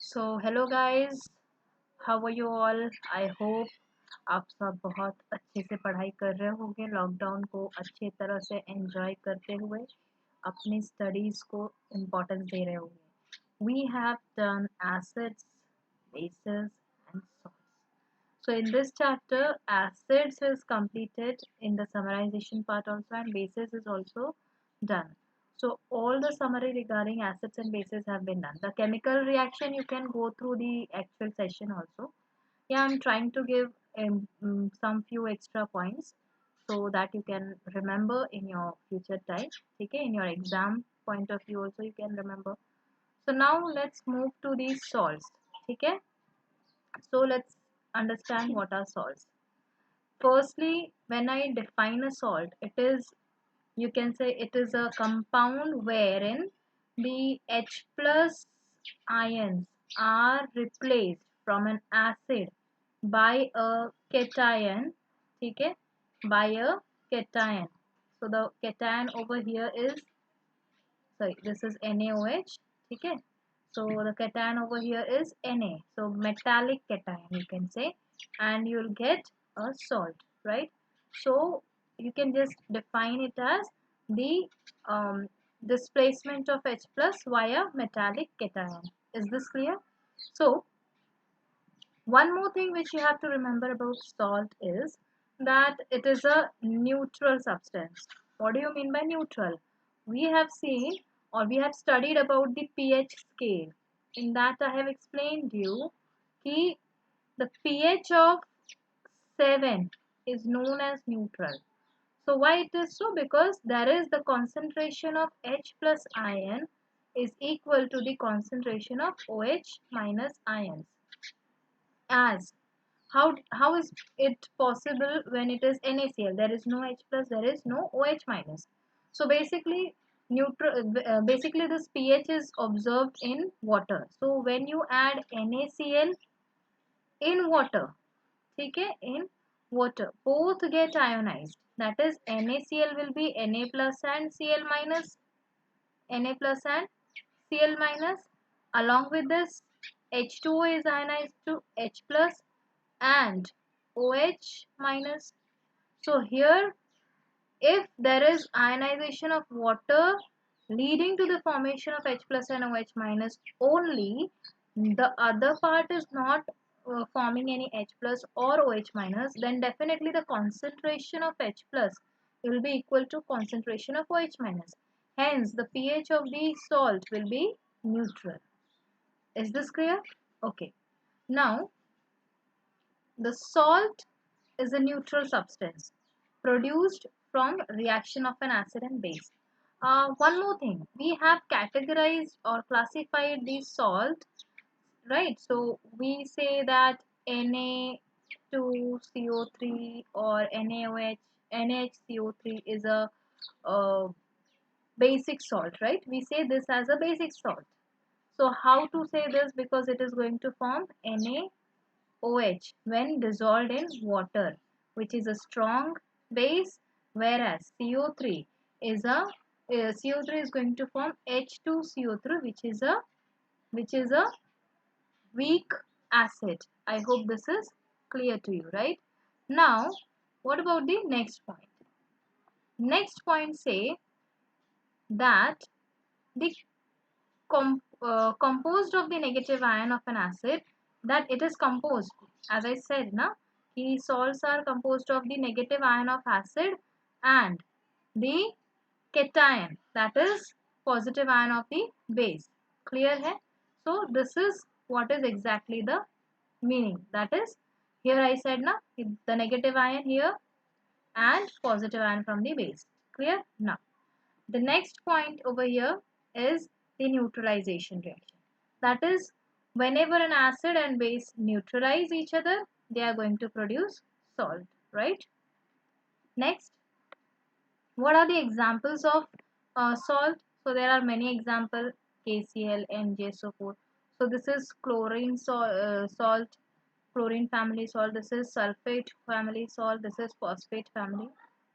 So hello guys, how are you all. I hope आप सब बहुत अच्छे से पढ़ाई कर रहे होंगे, लॉकडाउन को अच्छी तरह से एंजॉय करते हुए अपनी स्टडीज़ को इम्पोर्टेंस दे रहे होंगे। We have done acids, bases and salts. So in this chapter, acids is completed in the summarization part also, and bases is also done. So all the summary regarding acids and bases have been done. The chemical reaction you can go through the actual session also. Yeah, I'm trying to give some few extra points so that you can remember in your future time. Okay, in your exam point of view also you can remember. So now let's move to the salts. Okay, so let's understand what are salts. Firstly, when I define a salt, it is, you can say, it is a compound wherein the H plus ions are replaced from an acid by a cation. Okay, by a cation. So the cation over here is, sorry, this is NaOH. Okay, so the cation over here is Na, so metallic cation you can say, and you'll get a salt, right? So you can just define it as the displacement of H plus via metallic cation. Is this clear? So one more thing which you have to remember about salt is that it is a neutral substance. What do you mean by neutral? We have seen, or we have studied about the pH scale. In that I have explained you that the pH of 7 is known as neutral. So why it is so? Because there is the concentration of H plus ion is equal to the concentration of OH minus ions. As how is it possible when it is NaCl? There is no H plus, there is no OH minus. So basically, basically this pH is observed in water. So when you add NaCl in water, okay, in water, both get ionized. That is, NaCl will be Na plus and Cl minus, Na plus and Cl minus. Along with this, H2O is ionized to H plus and OH minus. So here, if there is ionization of water leading to the formation of H plus and OH minus only, the other part is not forming any H plus or OH minus, then definitely the concentration of H plus will be equal to concentration of OH minus. Hence, the pH of the salt will be neutral. Is this clear? Okay. Now, the salt is a neutral substance produced from reaction of an acid and base. One more thing, we have categorized or classified the salt, right? So we say that Na2CO3 or NaOH, NaHCO3 is a basic salt, right? We say this as a basic salt. So how to say this? Because it is going to form NaOH when dissolved in water, which is a strong base, whereas CO3 is a CO3 is going to form H2CO3, which is a weak acid. I hope this is clear to you, right? Now, what about the next point? Next point say that the composed of the negative ion of an acid, that it is composed, as I said na, the salts are composed of the negative ion of acid and the cation, that is positive ion of the base. Clear hai? So this is what is exactly the meaning, that is, here I said na, the negative ion here and positive ion from the base. Clear? Now the next point over here is the neutralization reaction. That is, whenever an acid and base neutralize each other, they are going to produce salt, right? Next, what are the examples of salt? So there are many examples, KCl, Mj, so forth. So this is chlorine salt, chlorine family salt. This is sulfate family salt. This is phosphate family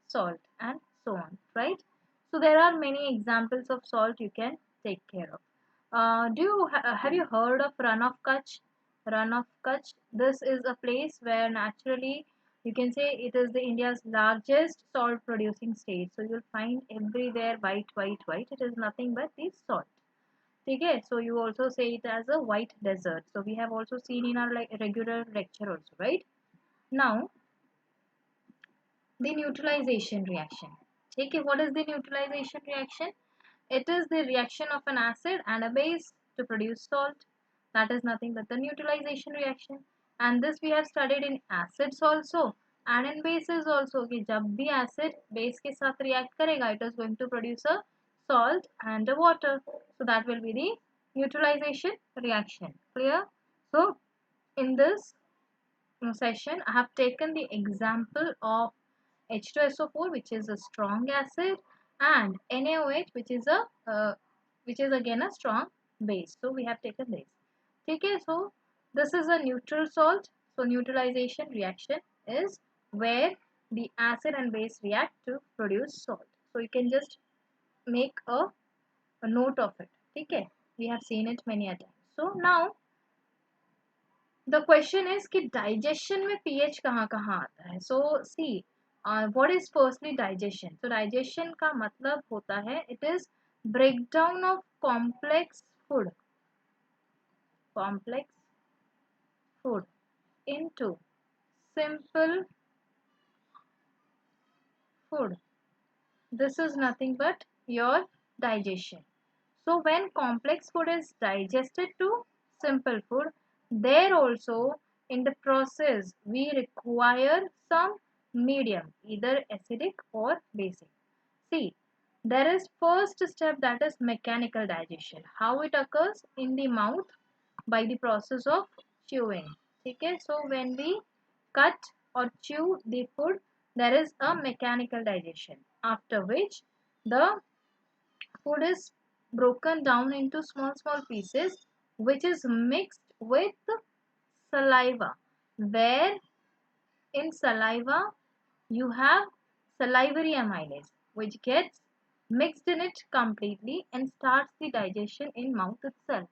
salt, and so on, right? So there are many examples of salt you can take care of. Have you heard of Run of Kutch? Run of Kutch. This is a place where naturally you can say it is the India's largest salt producing state. So you'll find everywhere white, white, white. It is nothing but the salt. Okay, so you also say it as a white desert. So we have also seen in our like regular lecture also, right? Now the neutralization reaction. Okay, what is the neutralization reaction? It is the reaction of an acid and a base to produce salt. That is nothing but the neutralization reaction. And this we have studied in acids also and in bases also. कि जब भी acid base के साथ react करेगा, it is going to produce a salt and a water. So that will be the neutralization reaction. Clear? So in this session, I have taken the example of H2SO4, which is a strong acid, and NaOH, which is again a strong base. So we have taken this. Okay, so this is a neutral salt. So neutralization reaction is where the acid and base react to produce salt. So you can just make a note of it. Okay, we have seen it many a times. So now the question is कि digestion में pH कहाँ कहाँ आता है. So see, what is firstly digestion? So digestion का मतलब होता है it is breakdown of complex food into simple food. This is nothing but your digestion. So when complex food is digested to simple food, there also in the process we require some medium, either acidic or basic. See, there is first step, that is mechanical digestion. How it occurs in the mouth by the process of chewing. Okay, so when we cut or chew the food, there is a mechanical digestion. After which the food is broken down into small pieces which is mixed with saliva, where in saliva you have salivary amylase which gets mixed in it completely and starts the digestion in mouth itself.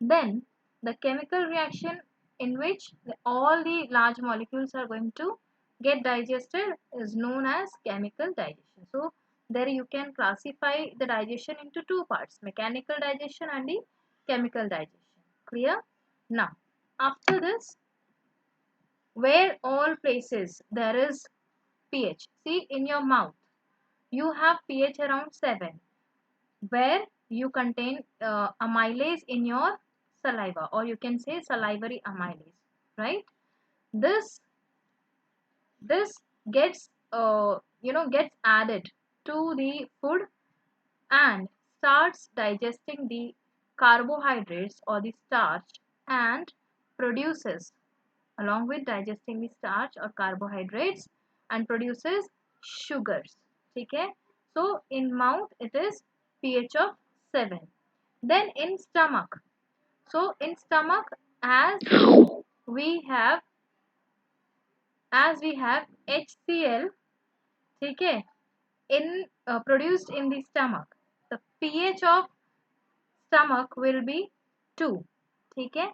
Then the chemical reaction in which all the large molecules are going to get digested is known as chemical digestion. So there you can classify the digestion into two parts, mechanical digestion and the chemical digestion. Clear? Now after this, where all places there is pH, see in your mouth you have pH around 7, where you contain amylase in your saliva, or you can say salivary amylase, right? This this gets gets added to the food and starts digesting the carbohydrates or the starch and produces, along with digesting the starch or carbohydrates, and produces sugars. Okay, so in mouth it is pH of 7. Then in stomach, so in stomach, as we have HCl, okay, in produced in the stomach, the pH of stomach will be 2. Okay,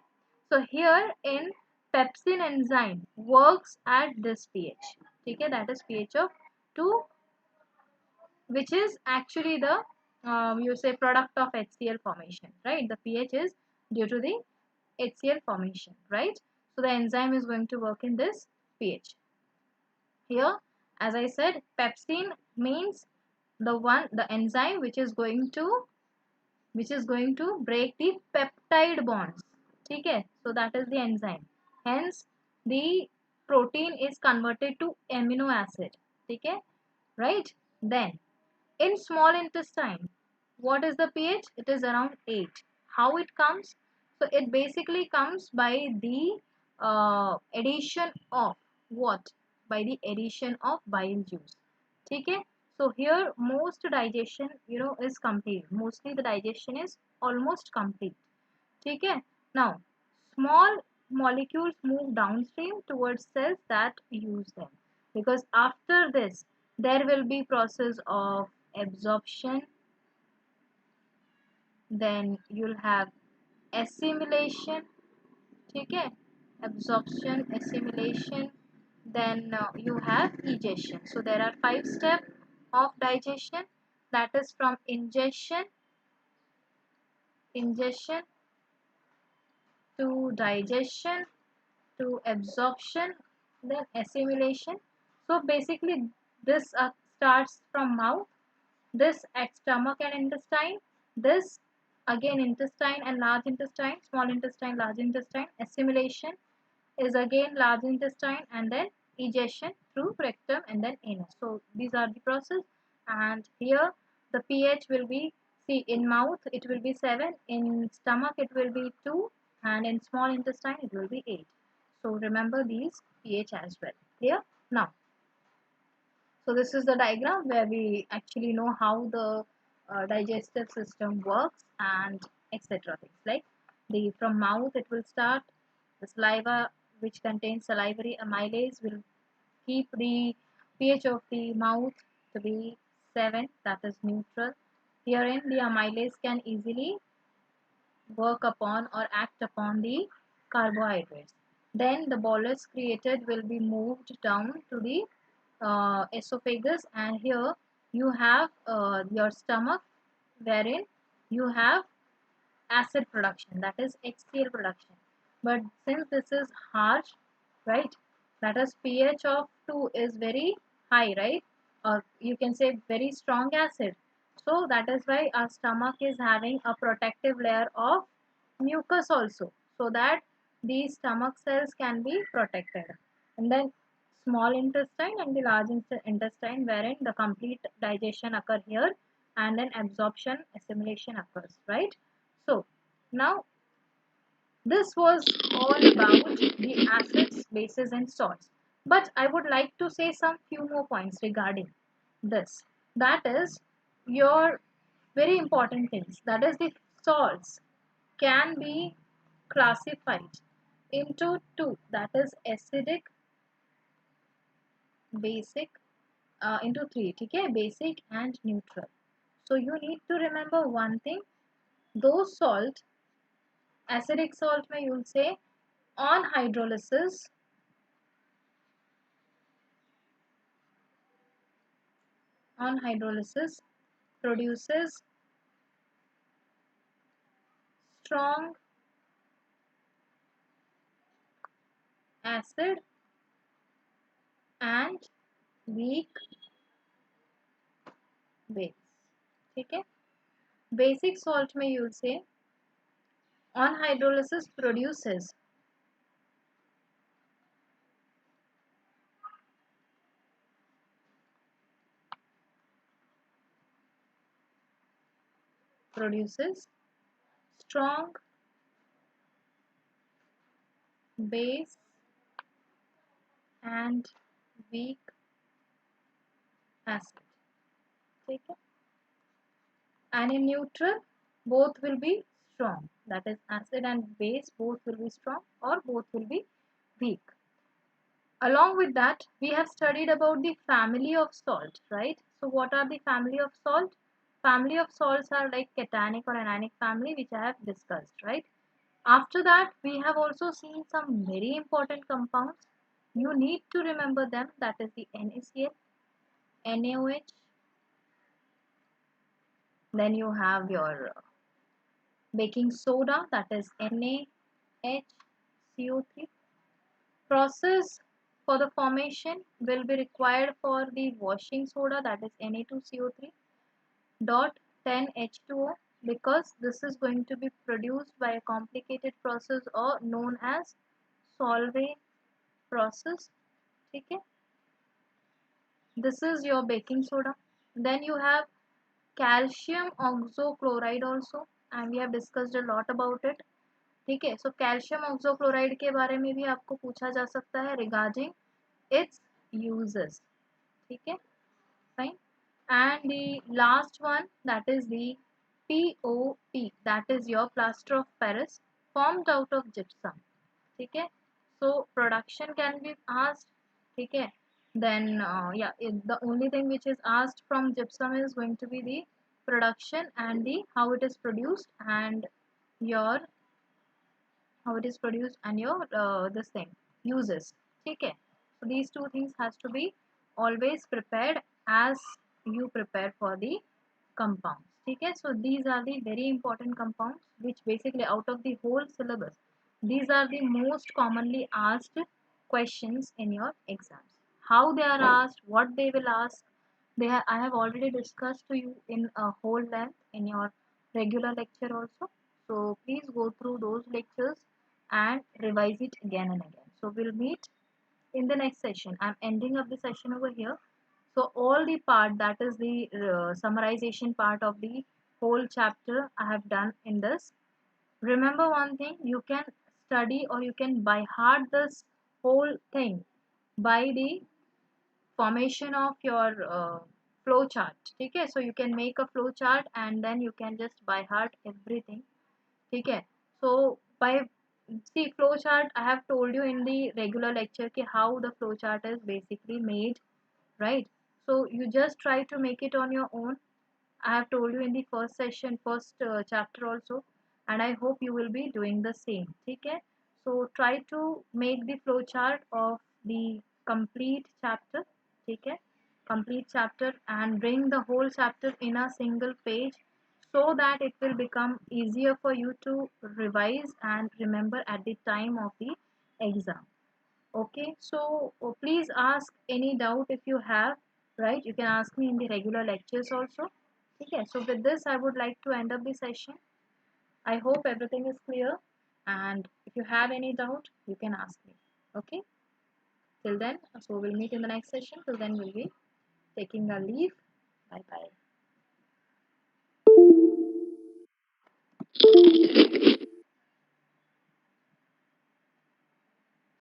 so here in pepsin enzyme works at this pH. Okay, that is pH of 2, which is actually the you say product of HCl formation, right? The pH is due to the HCl formation, right? So the enzyme is going to work in this pH. Here, as I said, pepsin means the enzyme which is going to break the peptide bonds. Okay, so that is the enzyme. Hence, the protein is converted to amino acid. Okay, right? Then in small intestine, what is the pH? It is around 8. How it comes? So it basically comes by the addition of what? By the addition of bile juice. Okay? So here most digestion is complete. Mostly the digestion is almost complete. Okay? Now small molecules move downstream towards cells that use them, because after this there will be process of absorption, then you'll have assimilation, ठीक है, absorption, assimilation, then you have egestion. So there are 5 steps of digestion, that is from ingestion to digestion to absorption, then assimilation. So basically this starts from mouth, this at stomach and intestine, this again intestine and large intestine, small intestine, large intestine, assimilation is again large intestine, and then egestion through rectum and then anus. So these are the process, and here the pH will be, see, in mouth it will be 7, in stomach it will be 2, and in small intestine it will be 8. So remember these pH as well. Clear? Now, so this is the diagram where we actually know how the digestive system works and etc. Things like the from mouth it will start, the saliva which contains salivary amylase will keep the pH of the mouth to be 7, that is neutral. Herein the amylase can easily work upon or act upon the carbohydrates. Then the bolus created will be moved down to the esophagus, and here you have your stomach wherein you have acid production, that is HCl production. But since this is harsh, right, that is pH of 2 is very high, right, or you can say very strong acid. So that is why our stomach is having a protective layer of mucus also, so that these stomach cells can be protected. And then small intestine and the large intestine wherein the complete digestion occur here, and then absorption, assimilation occurs, right? So now this was all about the acids, bases and salts. But I would like to say some few more points regarding this. That is your very important things. That is the salts can be classified into two. That is acidic, basic, into three. Okay, basic and neutral. So you need to remember one thing. Those salt, acidic salt may you'll say on hydrolysis, produces strong acid and weak base. ठीक है, basic salt में you'll say on hydrolysis produces strong base and weak acid. ठीक है, and in neutral both will be strong, that is acid and base both will be strong or both will be weak. Along with that, we have studied about the family of salt, right? So what are the family of salt? Family of salts are like cationic or anionic family, which I have discussed, right? After that, we have also seen some very important compounds. You need to remember them, that is the NaCl, NaOH, then you have your baking soda, that is NaHCO3. Process for the formation will be required for the washing soda, that is Na2CO3 dot 10H2O, because this is going to be produced by a complicated process or known as Solvay process. Okay, this is your baking soda. Then you have calcium oxochloride also, and we have discussed a lot about it. ठीक है, so calcium oxochloride के बारे में भी आपको पूछा जा सकता है regarding its uses. ठीक है, fine. And the last one, that is the POP, that is your plaster of Paris formed out of gypsum. ठीक है, so production can be asked. ठीक है, then yeah, the only thing which is asked from gypsum is going to be the production and the how it is produced and your this thing uses. Okay, so these two things has to be always prepared as you prepare for the compounds. Okay, so these are the very important compounds which basically out of the whole syllabus, these are the most commonly asked questions in your exams. How they are asked, what they will ask, I have already discussed to you in a whole length in your regular lecture also. So please go through those lectures and revise it again and again. So we'll meet in the next session. I'm ending up the session over here. So all the part that is the summarization part of the whole chapter I have done in this. Remember one thing, you can study or you can by heart this whole thing by the formation of your flow chart. Okay, so you can make a flow chart and then you can just by heart everything. Okay, so by see flow chart I have told you in the regular lecture ki how the flow chart is basically made, right? So you just try to make it on your own. I have told you in the first session, first chapter also, and I hope you will be doing the same. Okay, so try to make the flow chart of the complete chapter. Okay, complete chapter and bring the whole chapter in a single page so that it will become easier for you to revise and remember at the time of the exam. Okay, so please ask any doubt if you have, right? You can ask me in the regular lectures also. Okay, so with this, I would like to end up the session. I hope everything is clear. And if you have any doubt, you can ask me. Okay, till then, so we'll meet in the next session. Till then, we'll be taking a leave. Bye bye.